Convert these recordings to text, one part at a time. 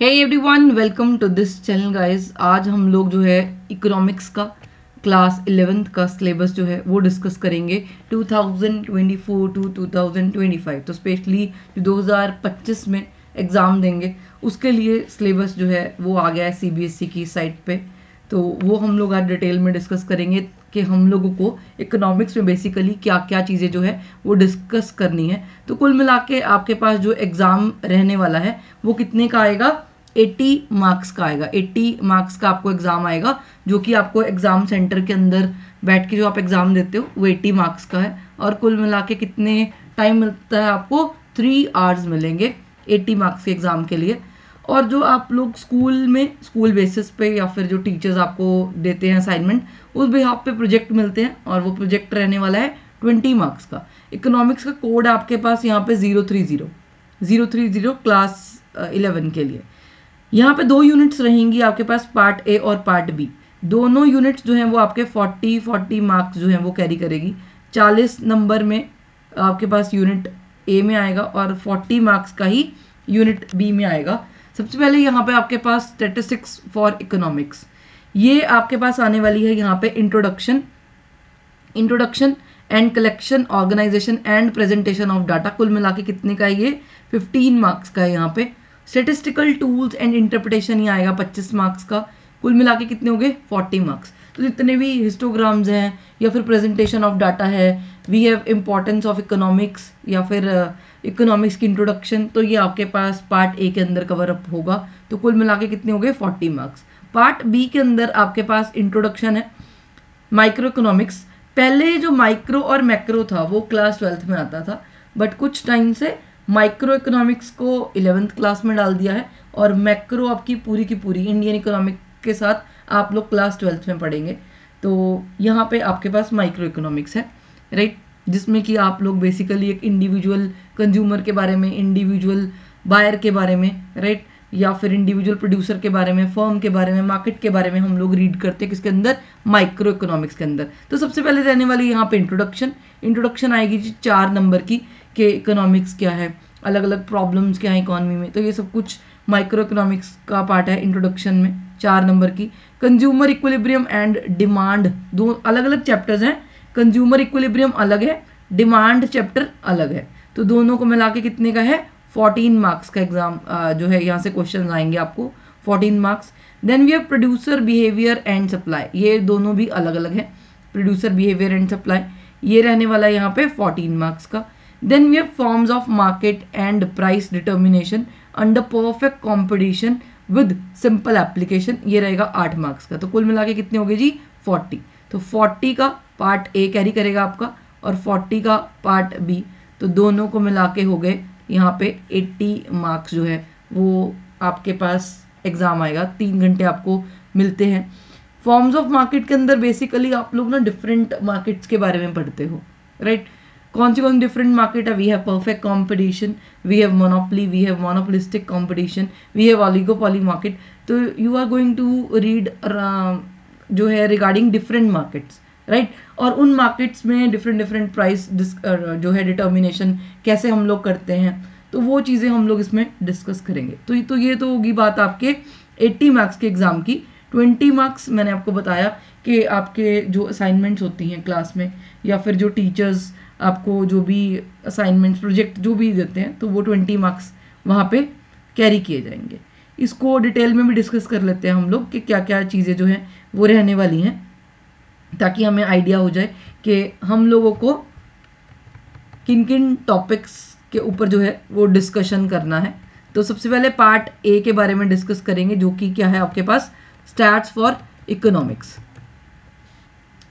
Hey everyone, welcome to this channel guys. आज हम लोग जो है इकोनॉमिक्स का क्लास 11th का सिलेबस जो है वो डिस्कस करेंगे 2024 टू 2025। तो स्पेशली जो 2025 में एग्ज़ाम देंगे उसके लिए सिलेबस जो है वो आ गया है सीबीएसई की साइट पे। तो वो हम लोग आज डिटेल में डिस्कस करेंगे कि हम लोगों को इकोनॉमिक्स में बेसिकली क्या क्या चीज़ें जो है वो डिस्कस करनी है। तो कुल मिला के आपके पास जो एग्ज़ाम रहने वाला है वो कितने का आएगा? 80 मार्क्स का आएगा। 80 मार्क्स का आपको एग्ज़ाम आएगा, जो कि आपको एग्ज़ाम सेंटर के अंदर बैठ के जो आप एग्ज़ाम देते हो वो 80 मार्क्स का है। और कुल मिला के कितने टाइम मिलता है आपको? 3 आवर्स मिलेंगे 80 मार्क्स के एग्ज़ाम के लिए। और जो आप लोग स्कूल में स्कूल बेसिस पे या फिर जो टीचर्स आपको देते हैं असाइनमेंट, उस बिहाफ पे प्रोजेक्ट मिलते हैं और वो प्रोजेक्ट रहने वाला है 20 मार्क्स का। इकोनॉमिक्स का कोड आपके पास यहाँ पे 030 क्लास 11 के लिए। यहाँ पे 2 यूनिट्स रहेंगी आपके पास, पार्ट ए और पार्ट बी। दोनों यूनिट्स जो हैं वो आपके 40 मार्क्स जो हैं वो कैरी करेगी। 40 नंबर में आपके पास यूनिट ए में आएगा और 40 मार्क्स का ही यूनिट बी में आएगा। सबसे पहले यहाँ पे आपके पास स्टैटिस्टिक्स फॉर इकोनॉमिक्स, ये आपके पास आने वाली है। यहाँ पे introduction and collection, organisation and presentation of data. कुल मिला के कितने का है ये? 15 मार्क्स का है। यहाँ पे स्टेटिस्टिकल टूल्स एंड इंटरप्रिटेशन ही आएगा 25 मार्क्स का। कुल मिला के कितने हो गए? 40 मार्क्स। तो जितने भी हिस्टोग्राम्स हैं या फिर प्रेजेंटेशन ऑफ डाटा है, we have importance of economics या फिर इकोनॉमिक्स की इंट्रोडक्शन, तो ये आपके पास पार्ट ए के अंदर कवर अप होगा। तो कुल मिला के कितने हो गए? 40 मार्क्स। पार्ट बी के अंदर आपके पास इंट्रोडक्शन है, माइक्रो इकोनॉमिक्स। पहले जो माइक्रो और मैक्रो था वो क्लास 12th में आता था, बट कुछ टाइम से माइक्रो इकोनॉमिक्स को 11th क्लास में डाल दिया है और मैक्रो आपकी पूरी की पूरी इंडियन इकोनॉमिक के साथ आप लोग क्लास 12th में पढ़ेंगे। तो यहाँ पे आपके पास माइक्रो इकोनॉमिक्स है, राइट, जिसमें कि आप लोग बेसिकली एक इंडिविजुअल कंज्यूमर के बारे में, इंडिविजुअल बायर के बारे में, राइट, या फिर इंडिविजुअल प्रोड्यूसर के बारे में, फर्म के बारे में, मार्केट के बारे में हम लोग रीड करते हैं किसके अंदर? माइक्रो इकोनॉमिक्स के अंदर। तो सबसे पहले रहने वाली यहाँ पे इंट्रोडक्शन आएगी जी 4 नंबर की, कि इकोनॉमिक्स क्या है, अलग अलग प्रॉब्लम्स क्या है इकोनॉमी में। तो ये सब कुछ माइक्रो इकोनॉमिक्स का पार्ट है इंट्रोडक्शन में, 4 नंबर की। कंज्यूमर इक्विलिब्रियम एंड डिमांड, दो अलग अलग चैप्टर्स हैं। कंज्यूमर इक्विलिब्रियम अलग है, डिमांड चैप्टर अलग है। तो दोनों को मिला के कितने का है? 14 मार्क्स का एग्जाम जो है, यहाँ से क्वेश्चन आएंगे आपको 14 marks. Then we have producer behaviour and supply, ये दोनों भी अलग अलग है। प्रोड्यूसर बिहेवियर एंड सप्लाई ये रहने वाला है यहाँ पे 14 मार्क्स का। Then we have forms of market and price determination under perfect competition with simple application, ये रहेगा 8 मार्क्स का। तो कुल मिला के कितने हो गए जी? 40। तो 40 का पार्ट ए कैरी करेगा आपका और 40 का पार्ट बी, तो दोनों को मिला के हो गए यहाँ पे 80 मार्क्स जो है वो आपके पास एग्जाम आएगा। 3 घंटे आपको मिलते हैं। फॉर्म्स ऑफ मार्केट के अंदर बेसिकली आप लोग ना डिफरेंट मार्केट्स के बारे में पढ़ते हो, राइट। कौन सी डिफरेंट मार्केट है? We have perfect competition, we have monopoly, we have monopolistic competition, we have oligopoly market. तो you are going to read जो है रिगार्डिंग डिफरेंट मार्केट्स, राइट। और उन मार्केट्स में डिफरेंट प्राइस जो है डिटर्मिनेशन कैसे हम लोग करते हैं, तो वो चीज़ें हम लोग इसमें डिस्कस करेंगे। तो ये तो होगी बात आपके 80 मार्क्स के एग्ज़ाम की। 20 मार्क्स मैंने आपको बताया कि आपके जो असाइनमेंट्स होती हैं क्लास में, या फिर जो टीचर्स आपको जो भी असाइनमेंट्स प्रोजेक्ट जो भी देते हैं, तो वो 20 मार्क्स वहाँ पे कैरी किए जाएंगे। इसको डिटेल में भी डिस्कस कर लेते हैं हम लोग कि क्या क्या चीज़ें जो हैं वो रहने वाली हैं, ताकि हमें आइडिया हो जाए कि हम लोगों को किन किन टॉपिक्स के ऊपर जो है वो डिस्कशन करना है। तो सबसे पहले पार्ट ए के बारे में डिस्कस करेंगे, जो कि क्या है आपके पास? Stats for economics.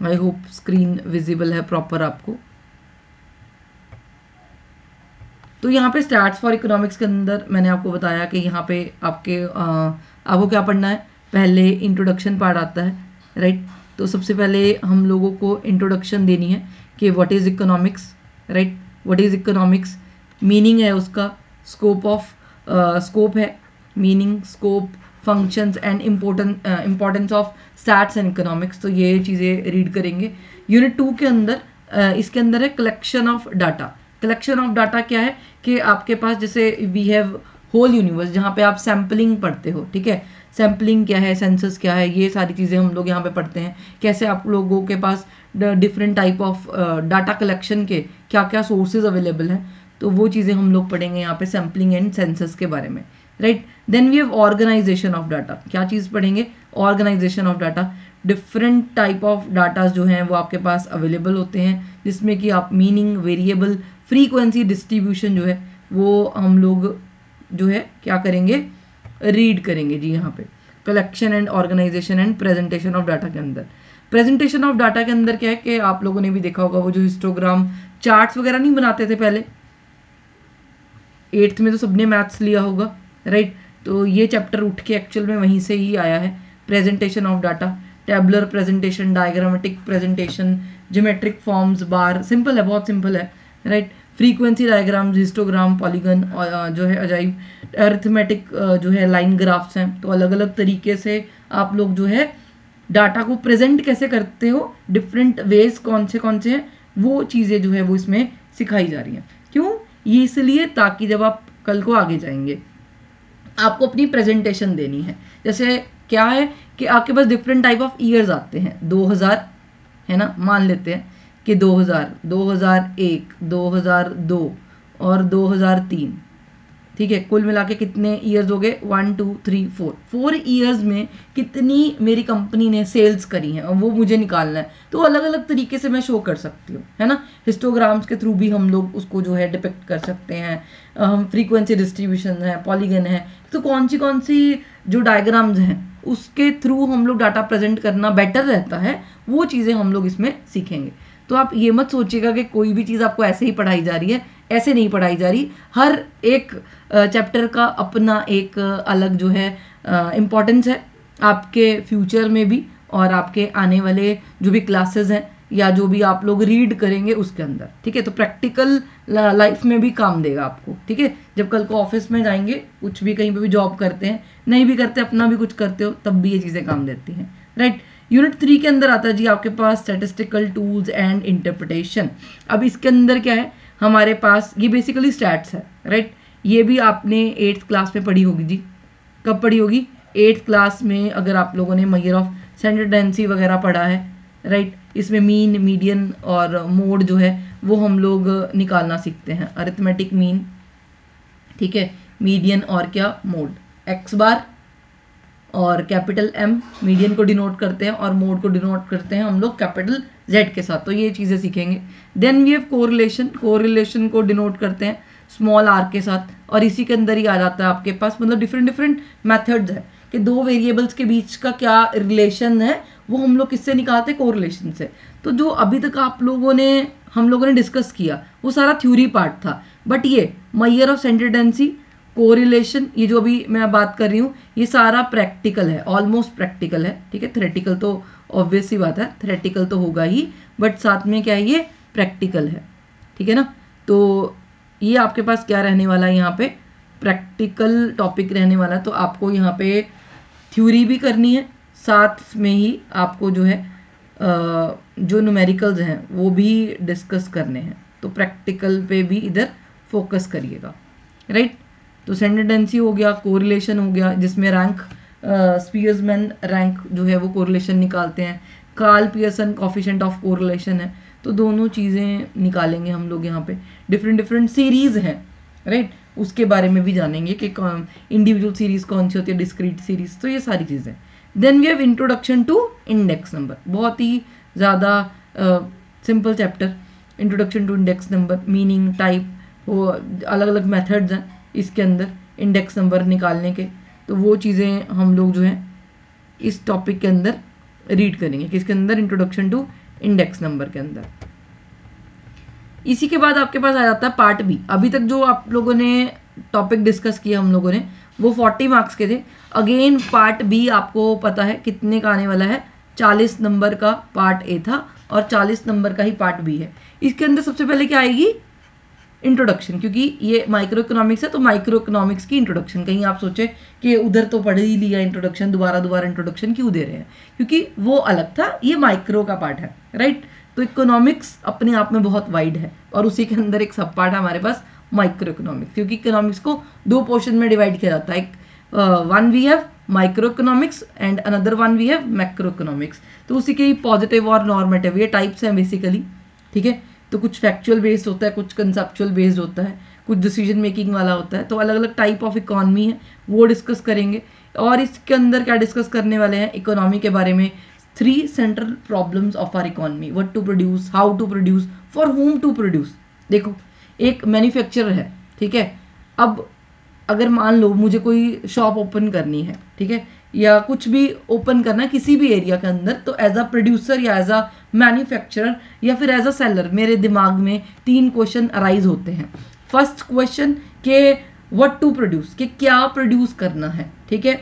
I hope screen visible है प्रॉपर आपको। तो यहाँ पे स्टैट्स फॉर इकोनॉमिक्स के अंदर मैंने आपको बताया कि यहाँ पे आपको क्या पढ़ना है? पहले इंट्रोडक्शन पार्ट आता है, राइट। तो सबसे पहले हम लोगों को इंट्रोडक्शन देनी है कि what is economics, right. What is economics, meaning है उसका, स्कोप है, meaning, scope, functions and importance of stats and economics. तो ये चीज़ें रीड करेंगे। यूनिट 2 के अंदर इसके अंदर है collection of data. Collection of data क्या है कि आपके पास जैसे वी हैव होल यूनिवर्स, जहाँ पे आप सैम्पलिंग पढ़ते हो, ठीक है, सैम्पलिंग क्या है, सेंसस क्या है, ये सारी चीज़ें हम लोग यहाँ पे पढ़ते हैं। कैसे आप लोगों के पास different type of data collection के क्या क्या सोर्सेज अवेलेबल हैं, तो वो चीज़ें हम लोग पढ़ेंगे यहाँ पे सैम्पलिंग एंड सेंसस के बारे में, right. Then we have organisation of data, क्या चीज़ पढ़ेंगे, organisation of data. Different type of datas जो हैं वो आपके पास अवेलेबल होते हैं, जिसमें कि आप मीनिंग, वेरिएबल, फ्रीक्वेंसी डिस्ट्रीब्यूशन जो है वो हम लोग जो है क्या करेंगे, रीड करेंगे जी। यहाँ पे collection and organisation and presentation of data के अंदर, प्रेजेंटेशन ऑफ डाटा के अंदर क्या है कि आप लोगों ने भी देखा होगा वो जो हिस्टोग्राम चार्ट्स वगैरह नहीं बनाते थे पहले, 8th में तो सबने मैथ्स लिया होगा, राइट। तो ये चैप्टर उठ के एक्चुअल में वहीं से ही आया है, presentation of data, tabular presentation, diagrammatic presentation, geometric forms, bar, simple है, बहुत सिंपल है, right. Frequency diagrams, histogram, polygon जो है अजाइब, अरिथमेटिक जो है लाइन ग्राफ्स हैं। तो अलग अलग तरीके से आप लोग जो है डाटा को प्रेजेंट कैसे करते हो, डिफरेंट वेज कौन से हैं, वो चीज़ें जो है वो इसमें सिखाई जा रही हैं। क्यों, ये इसलिए ताकि जब आप कल को आगे जाएंगे आपको अपनी प्रेजेंटेशन देनी है। जैसे क्या है कि आपके पास डिफरेंट टाइप ऑफ ईयर्स आते हैं, 2000 है ना, मान लेते हैं कि 2000, 2001, 2002 और 2003, ठीक है, कुल मिला के कितने ईयर्स हो गए, 1 2 3 4, 4 ईयर्स में कितनी मेरी कंपनी ने सेल्स करी हैं और वो मुझे निकालना है। तो अलग अलग तरीके से मैं शो कर सकती हूँ, है ना, हिस्टोग्राम्स के थ्रू भी हम लोग उसको जो है डिपिक्ट कर सकते हैं। हम फ्रीक्वेंसी डिस्ट्रीब्यूशन है, पॉलीगन है, तो कौन सी जो डायग्राम्स हैं उसके थ्रू हम लोग डाटा प्रेजेंट करना बेटर रहता है, वो चीज़ें हम लोग इसमें सीखेंगे। तो आप ये मत सोचिएगा कि कोई भी चीज़ आपको ऐसे ही पढ़ाई जा रही है, ऐसे नहीं पढ़ाई जा रही। हर एक चैप्टर का अपना एक अलग जो है इम्पोर्टेंस है आपके फ्यूचर में भी, और आपके आने वाले जो भी क्लासेस हैं या जो भी आप लोग रीड करेंगे उसके अंदर, ठीक है। तो प्रैक्टिकल लाइफ में भी काम देगा आपको, ठीक है। जब कल को ऑफिस में जाएंगे, कुछ भी कहीं पे भी जॉब करते हैं, नहीं भी करते, अपना भी कुछ करते हो, तब भी ये चीज़ें काम देती हैं, राइट। यूनिट 3 के अंदर आता है जी आपके पास स्टैटिस्टिकल टूल्स एंड इंटरप्रिटेशन। अब इसके अंदर क्या है हमारे पास, ये बेसिकली स्टैट्स है, राइट। ये भी आपने 8th क्लास में पढ़ी होगी जी। कब पढ़ी होगी, 8th क्लास में, अगर आप लोगों ने मेजर ऑफ स्टैंडर्ड डेंसिटी वगैरह पढ़ा है, राइट। इसमें मीन, मीडियन और मोड जो है वो हम लोग निकालना सीखते हैं, अरिथमेटिक मीन, ठीक है, मीडियन और क्या, मोड, एक्स बार और कैपिटल M मीडियन को डिनोट करते हैं और मोड को डिनोट करते हैं हम लोग कैपिटल Z के साथ। तो ये चीज़ें सीखेंगे। Then we have correlation, correlation को डिनोट करते हैं स्मॉल r के साथ, और इसी के अंदर ही आ जाता है आपके पास, मतलब डिफरेंट मेथड्स है कि दो वेरिएबल्स के बीच का क्या रिलेशन है, वो हम लोग किससे निकालते हैं, कोरिलेशन से। तो जो अभी तक हम लोगों ने डिस्कस किया वो सारा थ्योरी पार्ट था, बट ये measure of central tendency, correlation, ये जो अभी मैं बात कर रही हूँ, ये सारा प्रैक्टिकल है, ऑलमोस्ट प्रैक्टिकल है, ठीक है। थ्योरेटिकल तो ऑब्वियस सी बात है, थ्योरेटिकल तो होगा ही, बट साथ में क्या है, ये प्रैक्टिकल है, ठीक है ना। तो ये आपके पास क्या रहने वाला है, यहाँ पे प्रैक्टिकल टॉपिक रहने वाला है। तो आपको यहाँ पे थ्योरी भी करनी है, साथ में ही आपको जो है जो न्यूमेरिकल्स हैं वो भी डिस्कस करने हैं। तो प्रैक्टिकल पे भी इधर फोकस करिएगा, राइट। तो सेंट्रल टेंडेंसी हो गया, कोरिलेशन हो गया, जिसमें रैंक स्पीयर्समैन रैंक जो है वो कोरिलेशन निकालते हैं, Karl Pearson coefficient of correlation है। तो दोनों चीज़ें निकालेंगे हम लोग यहाँ पे। डिफरेंट सीरीज़ हैं, राइट, उसके बारे में भी जानेंगे कि इंडिविजुअल सीरीज़ कौन सी होती है, डिस्क्रीट सीरीज़, तो ये सारी चीज़ें। Then we have introduction to index number, बहुत ही ज़्यादा simple chapter, introduction to index number, meaning, type, वो अलग अलग मेथड्स हैं इसके अंदर इंडेक्स नंबर निकालने के। तो वो चीज़ें हम लोग जो है इस टॉपिक के अंदर रीड करेंगे, किसके अंदर, इंट्रोडक्शन टू इंडेक्स नंबर के अंदर। इसी के बाद आपके पास आ जाता है पार्ट बी। अभी तक जो आप लोगों ने टॉपिक डिस्कस किया हम लोगों ने वो 40 मार्क्स के थे। अगेन पार्ट बी आपको पता है कितने का आने वाला है, 40 नंबर का पार्ट ए था और 40 नंबर का ही पार्ट बी है। इसके अंदर सबसे पहले क्या आएगी, इंट्रोडक्शन, क्योंकि ये माइक्रो इकोनॉमिक्स है तो माइक्रो इकोनॉमिक्स की इंट्रोडक्शन। कहीं आप सोचे कि उधर तो पढ़ ही लिया इंट्रोडक्शन, दोबारा इंट्रोडक्शन क्यों दे रहे हैं, क्योंकि वो अलग था, ये माइक्रो का पार्ट है, राइट। तो इकोनॉमिक्स अपने आप में बहुत वाइड है और उसी के अंदर एक सब पार्ट है हमारे पास माइक्रो इकोनॉमिक्स, क्योंकि इकोनॉमिक्स को दो पोर्शन में डिवाइड किया जाता है, एक one we have micro economics and another one we have macro economics. तो उसी के ही पॉजिटिव और नॉर्मेटिव ये टाइप्स हैं बेसिकली, ठीक है। तो कुछ फैक्चुअल बेस्ड होता है, कुछ कंसेप्चुअल बेस्ड होता है, कुछ डिसीजन मेकिंग वाला होता है। तो अलग अलग टाइप ऑफ इकोनॉमी है, वो डिस्कस करेंगे। और इसके अंदर क्या डिस्कस करने वाले हैं इकोनॉमी के बारे में, 3 central problems of our economy, what to produce, how to produce, for whom to produce. देखो एक मैन्युफैक्चरर है, ठीक है, अब अगर मान लो मुझे कोई शॉप ओपन करनी है, ठीक है, या कुछ भी ओपन करना है किसी भी एरिया के अंदर, तो एज अ प्रोड्यूसर या एज अ मैन्युफैक्चरर या फिर एज अ सेलर मेरे दिमाग में 3 क्वेश्चन अराइज होते हैं। फर्स्ट क्वेश्चन के व्हाट टू प्रोड्यूस, कि क्या प्रोड्यूस करना है, ठीक है,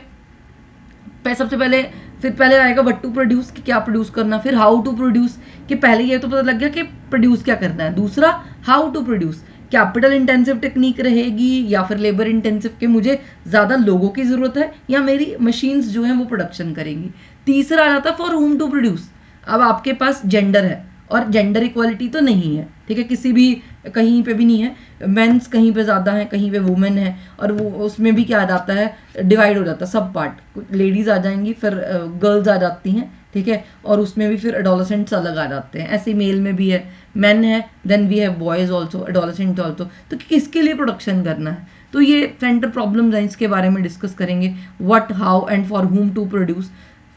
सबसे पहले, फिर पहले आएगा व्हाट टू प्रोड्यूस कि क्या प्रोड्यूस करना, फिर हाउ टू प्रोड्यूस कि पहले ये तो पता लग गया कि प्रोड्यूस क्या करना है, दूसरा how to produce, capital intensive technique रहेगी या फिर लेबर इंटेंसिव के मुझे ज़्यादा लोगों की ज़रूरत है या मेरी मशीन्स जो हैं वो प्रोडक्शन करेंगी। तीसरा आ जाता है फॉर whom टू प्रोड्यूस, अब आपके पास जेंडर है और जेंडर इक्वालिटी तो नहीं है, ठीक है, किसी भी कहीं पे भी नहीं है, मेंस कहीं पे ज़्यादा है, कहीं पे वुमेन है, और वो उसमें भी क्या आ जाता है, डिवाइड हो जाता है सब पार्ट, लेडीज़ आ जाएंगी, फिर गर्ल्स आ जाती हैं, ठीक है, और उसमें भी फिर एडोलेसेंट्स अलग आ जाते हैं। ऐसे मेल में भी है, मैन है, then we have boys also, adolescent also. तो किसके लिए प्रोडक्शन करना है, तो ये सेंटर प्रॉब्लम्स हैं, इसके बारे में डिस्कस करेंगे, what, how and for whom to produce.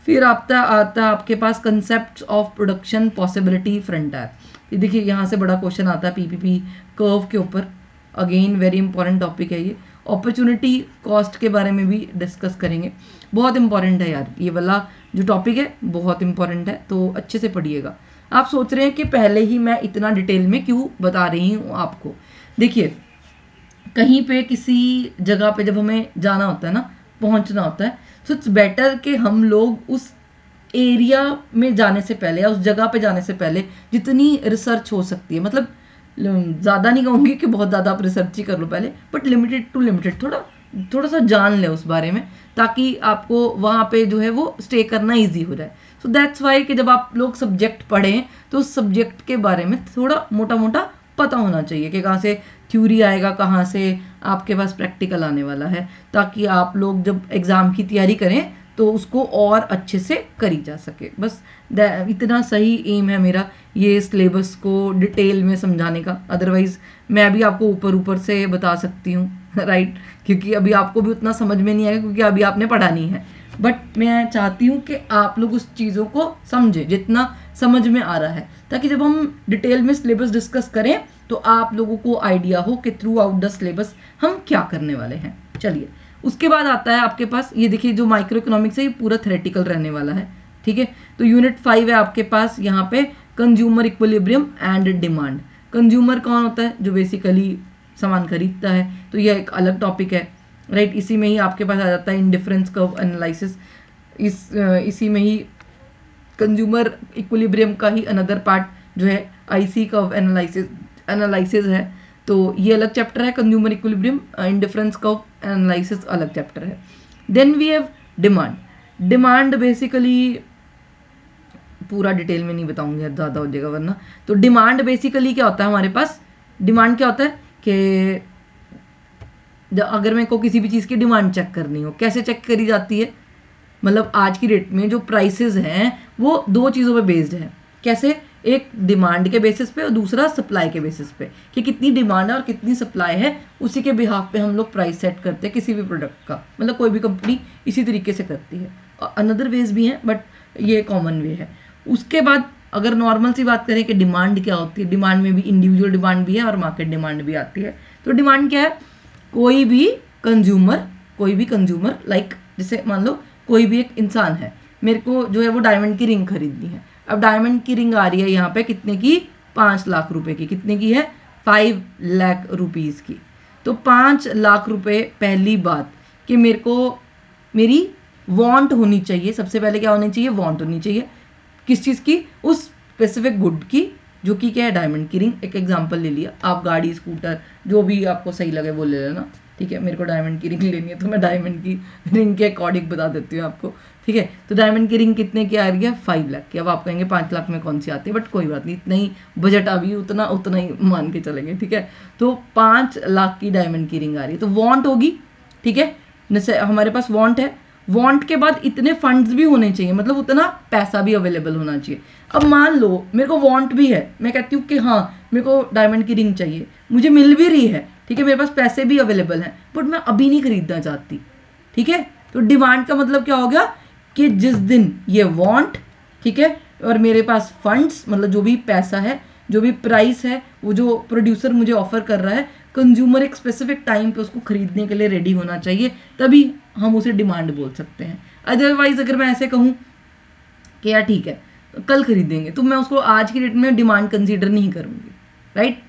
फिर आता आपके पास concept of production possibility frontier. ये देखिए यहाँ से बड़ा क्वेश्चन आता है पीपीपी कर्व के ऊपर, अगेन वेरी इंपॉर्टेंट टॉपिक है ये। अपॉर्चुनिटी कॉस्ट के बारे में भी डिस्कस करेंगे, बहुत इंपॉर्टेंट है यार ये वाला जो टॉपिक है, बहुत इंपॉर्टेंट है, तो अच्छे से पढ़िएगा। आप सोच रहे हैं कि पहले ही मैं इतना डिटेल में क्यों बता रही हूँ आपको। देखिए कहीं पे किसी जगह पे जब हमें जाना होता है ना, पहुंचना होता है, सो इट्स बेटर कि हम लोग उस एरिया में जाने से पहले या उस जगह पे जाने से पहले जितनी रिसर्च हो सकती है, मतलब ज़्यादा नहीं कहूँगी कि बहुत ज़्यादा आप रिसर्च ही कर लो पहले, बट लिमिटेड टू लिमिटेड, थोड़ा सा जान ले उस बारे में, ताकि आपको वहाँ पे जो है वो स्टे करना ईजी हो जाए। सो दैट्स वाई कि जब आप लोग सब्जेक्ट पढ़ें तो उस सब्जेक्ट के बारे में थोड़ा मोटा मोटा पता होना चाहिए कि कहाँ से थ्योरी आएगा, कहाँ से आपके पास प्रैक्टिकल आने वाला है, ताकि आप लोग जब एग्ज़ाम की तैयारी करें तो उसको और अच्छे से करी जा सके। बस इतना सही एम है मेरा ये सिलेबस को डिटेल में समझाने का। अदरवाइज़ मैं भी आपको ऊपर ऊपर से बता सकती हूँ राइट, क्योंकि अभी आपको भी उतना समझ में नहीं आएगा क्योंकि अभी आपने पढ़ा नहीं है, बट मैं चाहती हूँ कि आप लोग उस चीज़ों को समझें जितना समझ में आ रहा है, ताकि जब हम डिटेल में सिलेबस डिस्कस करें तो आप लोगों को आइडिया हो कि थ्रू आउट द सिलेबस हम क्या करने वाले हैं। चलिए उसके बाद आता है आपके पास, ये देखिए जो माइक्रो इकोनॉमिक्स है ये पूरा थ्योरेटिकल रहने वाला है, ठीक है। तो यूनिट 5 है आपके पास यहाँ पे consumer equilibrium and demand. Consumer कौन होता है, जो बेसिकली सामान खरीदता है, तो यह एक अलग टॉपिक है राइट। इसी में ही आपके पास आ जाता है इंडिफरेंस कर्व एनालिसिस, इसी में ही कंज्यूमर इक्विलिब्रियम का ही अनदर पार्ट जो है आईसी कर्व एनालिसिस है, तो ये अलग चैप्टर है consumer equilibrium, indifference curve analysis अलग चैप्टर है। Then we have demand. Demand basically पूरा डिटेल में नहीं बताऊंगी, ज़्यादा हो जाएगा वरना। तो डिमांड बेसिकली क्या होता है हमारे पास, डिमांड क्या होता है कि अगर मेरे को किसी भी चीज़ की डिमांड चेक करनी हो, कैसे चेक करी जाती है, मतलब आज की डेट में जो प्राइसेस हैं वो 2 चीज़ों पे बेस्ड है। कैसे, एक डिमांड के बेसिस पे और दूसरा सप्लाई के बेसिस पे, कि कितनी डिमांड है और कितनी सप्लाई है, उसी के बिहाफ पे हम लोग प्राइस सेट करते हैं किसी भी प्रोडक्ट का, मतलब कोई भी कंपनी इसी तरीके से करती है। अनदर वेज भी हैं बट ये कॉमन वे है। उसके बाद अगर नॉर्मल सी बात करें कि डिमांड क्या होती है, डिमांड में भी इंडिविजुअल डिमांड भी है और मार्केट डिमांड भी आती है। तो डिमांड क्या है, कोई भी कंज्यूमर लाइक जैसे मान लो कोई भी एक इंसान है, मेरे को जो है वो डायमंड की रिंग खरीदनी है। अब डायमंड की रिंग आ रही है यहाँ पे कितने की, 5 लाख रुपए की। कितने की है, 5 लाख रुपीज़ की। तो 5 लाख रुपए, पहली बात कि मेरे को मेरी वांट होनी चाहिए, सबसे पहले क्या होनी चाहिए, वांट होनी चाहिए। किस चीज़ की, उस स्पेसिफिक गुड की, जो कि क्या है, डायमंड की रिंग। एक एग्जांपल ले लिया, आप गाड़ी, स्कूटर, जो भी आपको सही लगे वो ले लेना, ठीक है, मेरे को डायमंड की रिंग लेनी है तो मैं डायमंड की रिंग के अकॉर्डिंग बता देती हूँ आपको, ठीक है। तो डायमंड की रिंग कितने की आ रही है, 5 लाख की। अब आप कहेंगे 5 लाख में कौन सी आती है, बट कोई बात नहीं, इतना ही बजट अभी उतना ही मान के चलेंगे, ठीक है। तो 5 लाख की डायमंड की रिंग आ रही है। तो वांट होगी, ठीक है, जैसे हमारे पास वांट है, वांट के बाद इतने फंड्स भी होने चाहिए, मतलब उतना पैसा भी अवेलेबल होना चाहिए। अब मान लो मेरे को वांट भी है, मैं कहती हूँ कि हाँ मेरे को डायमंड की रिंग चाहिए, मुझे मिल भी रही है, ठीक है, मेरे पास पैसे भी अवेलेबल हैं, बट मैं अभी नहीं खरीदना चाहती, ठीक है। तो डिमांड का मतलब क्या हो गया कि जिस दिन ये वांट, ठीक है, और मेरे पास फंड्स मतलब जो भी पैसा है, जो भी प्राइस है, वो जो प्रोड्यूसर मुझे ऑफर कर रहा है, कंज्यूमर एक स्पेसिफिक टाइम पे उसको खरीदने के लिए रेडी होना चाहिए, तभी हम उसे डिमांड बोल सकते हैं। अदरवाइज अगर मैं ऐसे कहूँ कि यार ठीक है कल खरीदेंगे, तो मैं उसको आज की डेट में डिमांड कंसीडर नहीं करूँगी, राइट।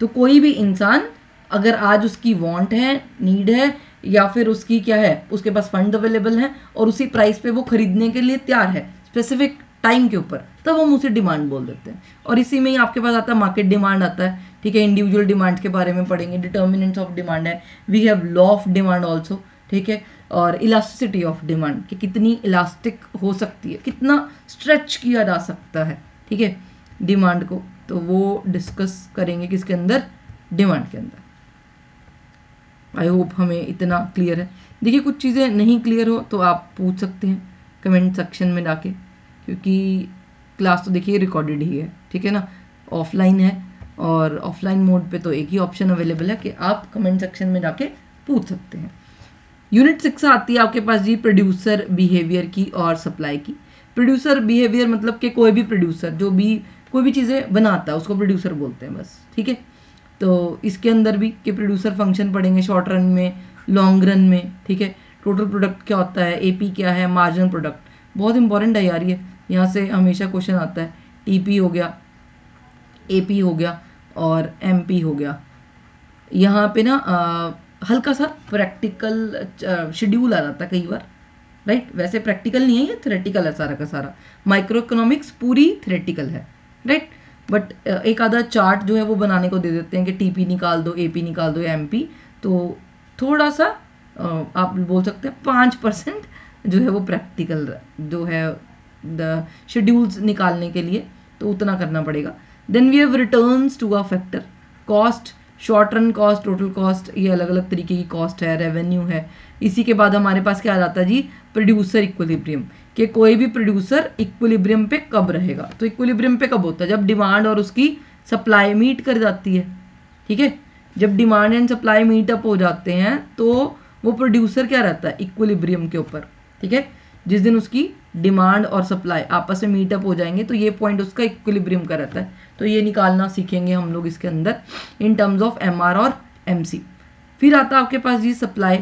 तो कोई भी इंसान अगर आज उसकी वांट है, नीड है, या फिर उसकी क्या है, उसके पास फंड अवेलेबल है और उसी प्राइस पे वो खरीदने के लिए तैयार है स्पेसिफिक टाइम के ऊपर, तब हम उसे डिमांड बोल देते हैं। और इसी में ही आपके पास आता है मार्केट डिमांड आता है, ठीक है। इंडिविजुअल डिमांड के बारे में पढ़ेंगे, डिटर्मिनेंट्स ऑफ डिमांड है, we have law of demand also, ठीक है। और इलास्टिसिटी ऑफ डिमांड कि कितनी इलास्टिक हो सकती है, कितना स्ट्रेच किया जा सकता है, ठीक है, डिमांड को। तो वो डिस्कस करेंगे किसके अंदर, डिमांड के अंदर। आई होप हमें इतना क्लियर है। देखिए कुछ चीज़ें नहीं क्लियर हो तो आप पूछ सकते हैं कमेंट सेक्शन में जाके, क्योंकि क्लास तो देखिए रिकॉर्डेड ही है, ठीक है ना, ऑफलाइन है, और ऑफलाइन मोड पे तो एक ही ऑप्शन अवेलेबल है कि आप कमेंट सेक्शन में जाके पूछ सकते हैं। यूनिट 6 आती है आपके पास जी प्रोड्यूसर बिहेवियर की और सप्लाई की। प्रोड्यूसर बिहेवियर मतलब कि कोई भी प्रोड्यूसर जो भी कोई भी चीज़ें बनाता है उसको प्रोड्यूसर बोलते हैं बस, ठीक है। तो इसके अंदर भी कि प्रोड्यूसर फंक्शन पढ़ेंगे शॉर्ट रन में, लॉन्ग रन में, ठीक है। टोटल प्रोडक्ट क्या होता है, एपी क्या है, मार्जिनल प्रोडक्ट, बहुत इंपॉर्टेंट है यार ये, यहाँ से हमेशा क्वेश्चन आता है। टीपी हो गया, एपी हो गया और एमपी हो गया। यहाँ पे ना हल्का सा प्रैक्टिकल शेड्यूल आ जाता है कई बार, राइट। वैसे प्रैक्टिकल नहीं है ये, थ्योरेटिकल है सारा का सारा। माइक्रो इकोनॉमिक्स पूरी थ्योरेटिकल है, राइट। बट एक आधा चार्ट जो है वो बनाने को दे देते हैं कि टीपी निकाल दो, एपी निकाल दो या एमपी, तो थोड़ा सा आप बोल सकते हैं 5% जो है वो प्रैक्टिकल जो है द शेड्यूल्स निकालने के लिए, तो उतना करना पड़ेगा। Then we have returns to a factor, cost, short run cost, total cost, ये अलग अलग तरीके की कॉस्ट है, रेवेन्यू है। इसी के बाद हमारे पास क्या आ जाता है जी, प्रोड्यूसर इक्विलिब्रियम, कि कोई भी प्रोड्यूसर इक्विलिब्रियम पे कब रहेगा। तो इक्विलिब्रियम पे कब होता है, जब डिमांड और उसकी सप्लाई मीट कर जाती है, ठीक है। जब demand and supply meet up हो जाते हैं तो वो प्रोड्यूसर क्या रहता है, इक्विलिब्रियम के ऊपर, ठीक है। जिस दिन उसकी डिमांड और सप्लाई आपस में मीटअप हो जाएंगे तो ये पॉइंट उसका इक्विलिब्रियम का रहता है। तो ये निकालना सीखेंगे हम लोग इसके अंदर इन टर्म्स ऑफ एमआर और एमसी। फिर आता है आपके पास जी सप्लाई,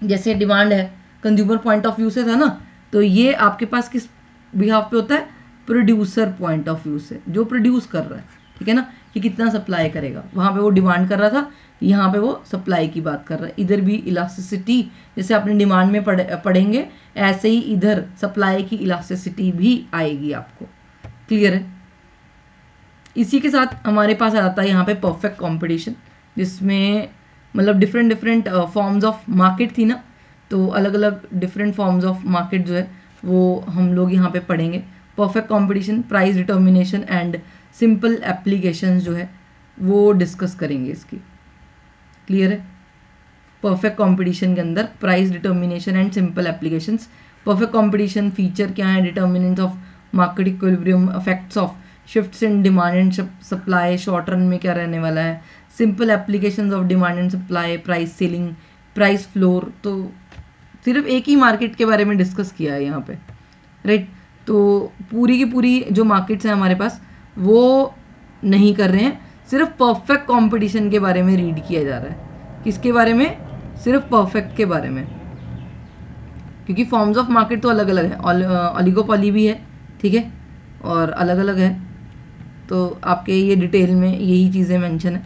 जैसे डिमांड है कंज्यूमर पॉइंट ऑफ व्यू से था ना, तो ये आपके पास किस बिहाफ पे होता है, प्रोड्यूसर पॉइंट ऑफ व्यू से, जो प्रोड्यूस कर रहा है, ठीक है ना, कि कितना सप्लाई करेगा। वहाँ पे वो डिमांड कर रहा था, यहाँ पे वो सप्लाई की बात कर रहा है। इधर भी इलास्टिसिटी जैसे आपने डिमांड में पढ़ेंगे, ऐसे ही इधर सप्लाई की इलास्टिसिटी भी आएगी आपको, क्लियर है। इसी के साथ हमारे पास आ जाता है यहाँ पे परफेक्ट कंपटीशन, जिसमें मतलब डिफरेंट फॉर्म्स ऑफ मार्केट थी ना, तो अलग अलग डिफरेंट फॉर्म्स ऑफ मार्केट जो है वो हम लोग यहाँ पे पढ़ेंगे। Perfect competition, price determination and simple applications जो है वो डिस्कस करेंगे इसकी, क्लियर है। परफेक्ट कंपटीशन के अंदर price determination and simple applications. Perfect competition feature क्या है, determinants of market equilibrium, effects of shifts in demand and supply, short run में क्या रहने वाला है, simple applications of demand and supply, price ceiling, price floor. तो सिर्फ एक ही मार्केट के बारे में डिस्कस किया है यहाँ पे, राइट। तो पूरी की पूरी जो मार्केट्स हैं हमारे पास वो नहीं कर रहे हैं, सिर्फ परफेक्ट कंपटीशन के बारे में रीड किया जा रहा है। किसके बारे में, सिर्फ परफेक्ट के बारे में, क्योंकि फॉर्म्स ऑफ मार्केट तो अलग अलग है, ओलिगोपॉली भी है, ठीक है, और अलग अलग है। तो आपके ये डिटेल में यही चीज़ें मेंशन है।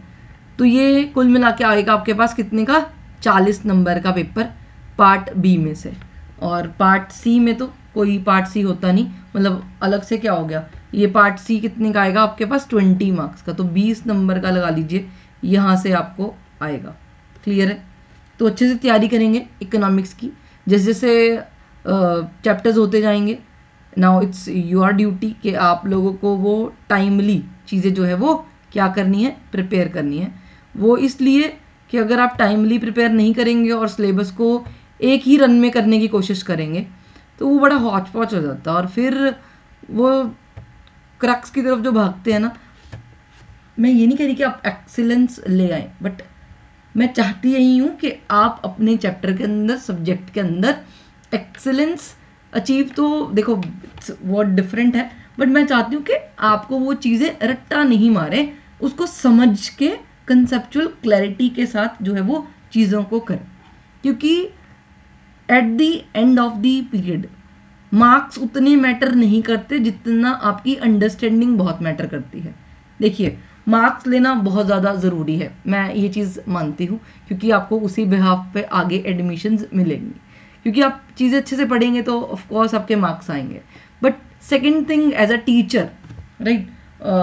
तो ये कुल मिला के आएगा आपके पास कितने का, 40 नंबर का पेपर पार्ट बी में से। और पार्ट सी में तो कोई पार्ट सी होता नहीं, मतलब अलग से क्या हो गया, ये पार्ट सी कितने का आएगा आपके पास, 20 मार्क्स का, तो 20 नंबर का लगा लीजिए, यहाँ से आपको आएगा, क्लियर है। तो अच्छे से तैयारी करेंगे इकोनॉमिक्स की, जैसे जैसे चैप्टर्स होते जाएंगे। नाउ इट्स योर ड्यूटी कि आप लोगों को वो टाइमली चीज़ें जो है वो क्या करनी है, प्रिपेयर करनी है। वो इसलिए कि अगर आप टाइमली प्रिपेयर नहीं करेंगे और सिलेबस को एक ही रन में करने की कोशिश करेंगे तो वो बड़ा हौच पौच हो जाता है, और फिर वो क्रक्स की तरफ जो भागते हैं ना, मैं ये नहीं कह रही कि आप एक्सीलेंस ले आए, बट मैं चाहती यही हूँ कि आप अपने चैप्टर के अंदर, सब्जेक्ट के अंदर एक्सीलेंस अचीव, तो देखो बहुत डिफरेंट है, बट मैं चाहती हूँ कि आपको वो चीज़ें रट्टा नहीं मारे, उसको समझ के कंसेप्चुअल क्लैरिटी के साथ जो है वो चीज़ों को करें, क्योंकि at the end of the period marks उतने मैटर नहीं करते जितना आपकी अंडरस्टैंडिंग बहुत मैटर करती है। देखिए, मार्क्स लेना बहुत ज़्यादा ज़रूरी है, मैं ये चीज़ मानती हूँ, क्योंकि आपको उसी बिहाफ पे आगे एडमिशन्स मिलेंगी, क्योंकि आप चीज़ें अच्छे से पढ़ेंगे तो ऑफ कोर्स आपके मार्क्स आएंगे। But second thing, as a teacher, right,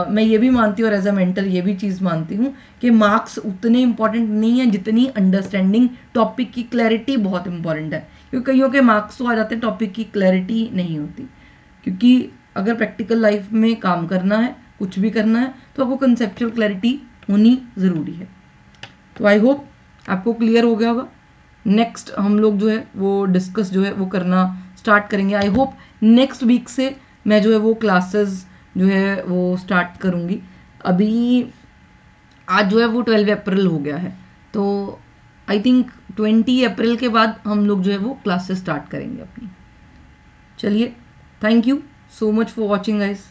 मैं ये भी मानती हूँ और एज अ मेंटर ये भी चीज़ मानती हूँ कि मार्क्स उतने इंपॉर्टेंट नहीं है जितनी अंडरस्टैंडिंग, टॉपिक की क्लैरिटी बहुत इंपॉर्टेंट है, क्योंकि कईयों के मार्क्स तो आ जाते हैं, टॉपिक की क्लैरिटी नहीं होती। क्योंकि अगर प्रैक्टिकल लाइफ में काम करना है, कुछ भी करना है, तो आपको कंसेप्चुअल क्लैरिटी होनी ज़रूरी है। तो आई होप आपको क्लियर हो गया होगा। नेक्स्ट हम लोग जो है वो डिस्कस जो है वो करना स्टार्ट करेंगे। आई होप नेक्स्ट वीक से मैं जो है वो क्लासेस जो है वो स्टार्ट करूँगी। अभी आज जो है वो 12 अप्रैल हो गया है, तो आई थिंक 20 अप्रैल के बाद हम लोग जो है वो क्लासेस स्टार्ट करेंगे अपनी। चलिए, thank you so much for watching guys.